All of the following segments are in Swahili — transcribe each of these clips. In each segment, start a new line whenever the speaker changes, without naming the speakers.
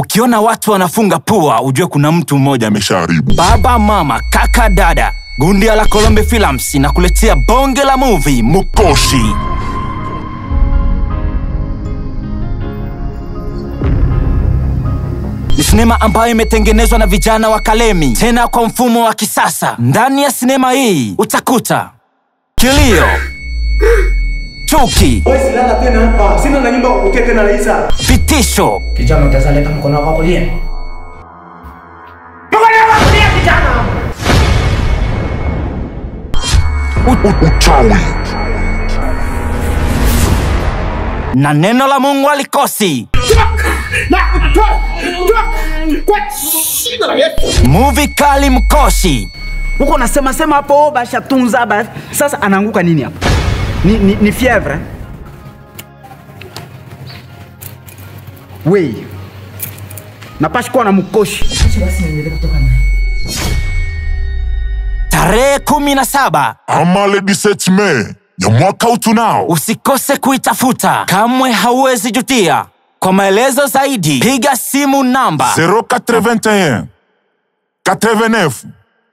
Ukiona watu wanafunga pua, ujue kuna mtu mmoja ameshaharibu. Baba, mama, kaka, dada, Gundia la Colombe Films inakuletea bonge la movie Mukoshi. Ni sinema ambayo imetengenezwa na vijana wa Kalemi, tena kwa mfumo wa kisasa. Ndani ya sinema hii utakuta kilio, chuki,
silala tena hapa. Sina na nyumba kukutia tena Laisa.
vitisho.
Kijana utazaleta mkono wako kulia. Mkono wako kulia kijana.
Uchawi. Na neno la Mungu alikosi. Movie kali Mukoshi.
Uko nasema hapo basha tunza ba. Sasa anaanguka nini hapo? Ni fièvre. Wei. Napashi kuwa na Mukoshi.
Tarehe 17
ama le 17 Mei ya mwaka utunao.
Usikose kuitafuta, kamwe hauwezi jutia. Kwa maelezo zaidi piga simu namba
081 89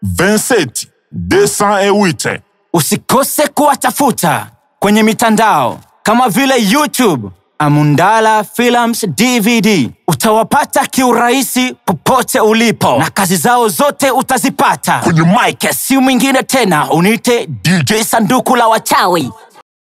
27 208.
Usikose kuwatafuta kwenye mitandao kama vile YouTube Amundala Films DVD. Utawapata kiurahisi popote ulipo, na kazi zao zote utazipata kwenye mic. Si mwingine tena, unite DJ Sanduku la Wachawi.